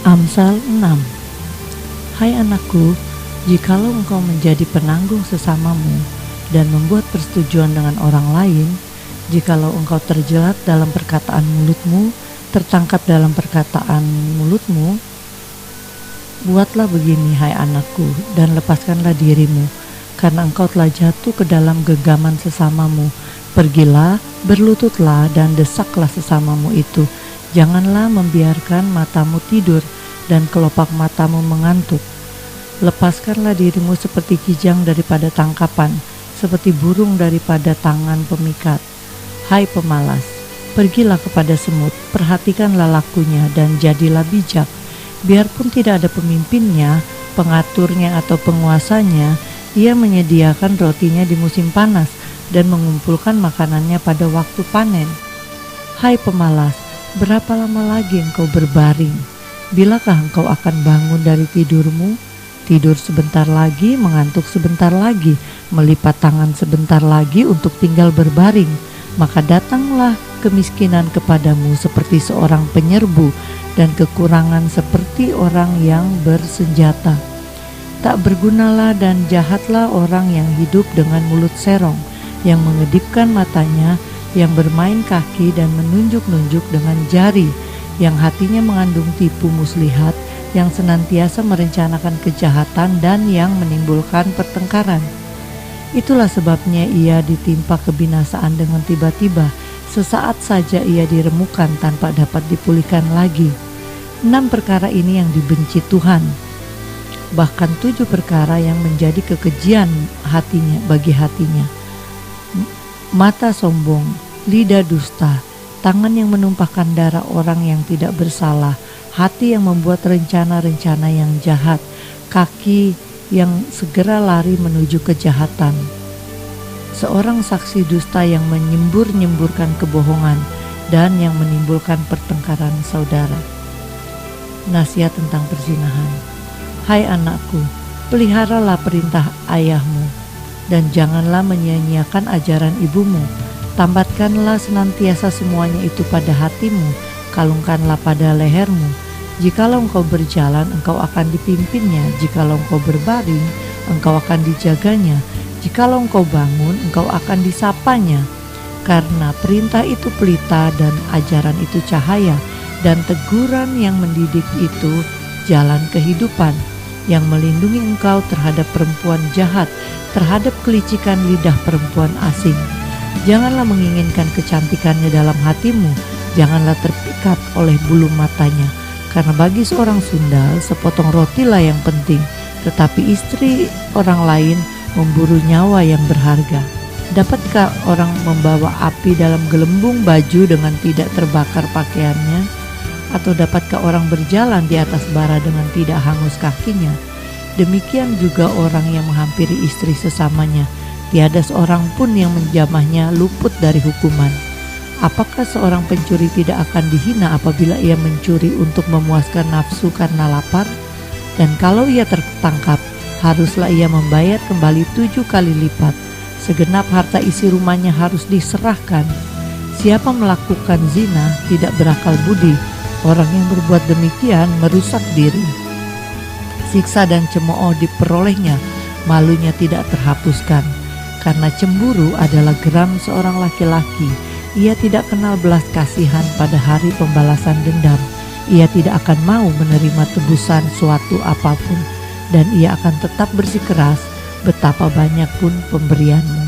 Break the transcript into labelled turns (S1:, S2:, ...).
S1: Amsal 6. Hai anakku, jikalau engkau menjadi penanggung sesamamu dan membuat persetujuan dengan orang lain, jikalau engkau terjerat dalam perkataan mulutmu, tertangkap dalam perkataan mulutmu, buatlah begini hai anakku, dan lepaskanlah dirimu, karena engkau telah jatuh ke dalam genggaman sesamamu. Pergilah, berlututlah, dan desaklah sesamamu itu. Janganlah membiarkan matamu tidur dan kelopak matamu mengantuk. Lepaskanlah dirimu seperti kijang daripada tangkapan, seperti burung daripada tangan pemikat. Hai pemalas, pergilah kepada semut, perhatikanlah lakunya, dan jadilah bijak. Biarpun tidak ada pemimpinnya, pengaturnya, atau penguasanya, ia menyediakan rotinya di musim panas dan mengumpulkan makanannya pada waktu panen. Hai pemalas, berapa lama lagi engkau berbaring? Bilakah engkau akan bangun dari tidurmu? Tidur sebentar lagi, mengantuk sebentar lagi, melipat tangan sebentar lagi untuk tinggal berbaring. Maka datanglah kemiskinan kepadamu seperti seorang penyerbu, dan kekurangan seperti orang yang bersenjata. Tak bergunalah dan jahatlah orang yang hidup dengan mulut serong, yang mengedipkan matanya, yang bermain kaki dan menunjuk-nunjuk dengan jari, yang hatinya mengandung tipu muslihat, yang senantiasa merencanakan kejahatan dan yang menimbulkan pertengkaran. Itulah sebabnya ia ditimpa kebinasaan dengan tiba-tiba, sesaat saja ia diremukan tanpa dapat dipulihkan lagi. 6 perkara ini yang dibenci Tuhan, bahkan 7 perkara yang menjadi kekejian hatinya bagi hatinya: mata sombong, lidah dusta, tangan yang menumpahkan darah orang yang tidak bersalah, hati yang membuat rencana-rencana yang jahat, kaki yang segera lari menuju kejahatan, seorang saksi dusta yang menyembur-nyemburkan kebohongan dan yang menimbulkan pertengkaran saudara. Nasihat tentang perzinahan. Hai anakku, peliharalah perintah ayahmu dan janganlah menyia-nyiakan ajaran ibumu. Tambatkanlah senantiasa semuanya itu pada hatimu, kalungkanlah pada lehermu. Jikalau engkau berjalan, engkau akan dipimpinnya. Jikalau engkau berbaring, engkau akan dijaganya. Jikalau engkau bangun, engkau akan disapanya. Karena perintah itu pelita dan ajaran itu cahaya, dan teguran yang mendidik itu jalan kehidupan, yang melindungi engkau terhadap perempuan jahat, terhadap kelicikan lidah perempuan asing. Janganlah menginginkan kecantikannya dalam hatimu, janganlah terpikat oleh bulu matanya, karena bagi seorang sundal sepotong rotilah yang penting, tetapi istri orang lain memburu nyawa yang berharga. Dapatkah orang membawa api dalam gelembung baju dengan tidak terbakar pakaiannya? Atau dapatkah orang berjalan di atas bara dengan tidak hangus kakinya? Demikian juga orang yang menghampiri istri sesamanya, tiada seorang pun yang menjamahnya luput dari hukuman. Apakah seorang pencuri tidak akan dihina apabila ia mencuri untuk memuaskan nafsu karena lapar? Dan kalau ia tertangkap, haruslah ia membayar kembali 7 kali lipat. Segenap harta isi rumahnya harus diserahkan. Siapa melakukan zina tidak berakal budi. Orang yang berbuat demikian merusak diri. Siksa dan cemooh diperolehnya, malunya tidak terhapuskan. Karena cemburu adalah geram seorang laki-laki. Ia tidak kenal belas kasihan pada hari pembalasan dendam. Ia tidak akan mau menerima tebusan suatu apapun, dan ia akan tetap bersikeras betapa banyak pun pemberianmu.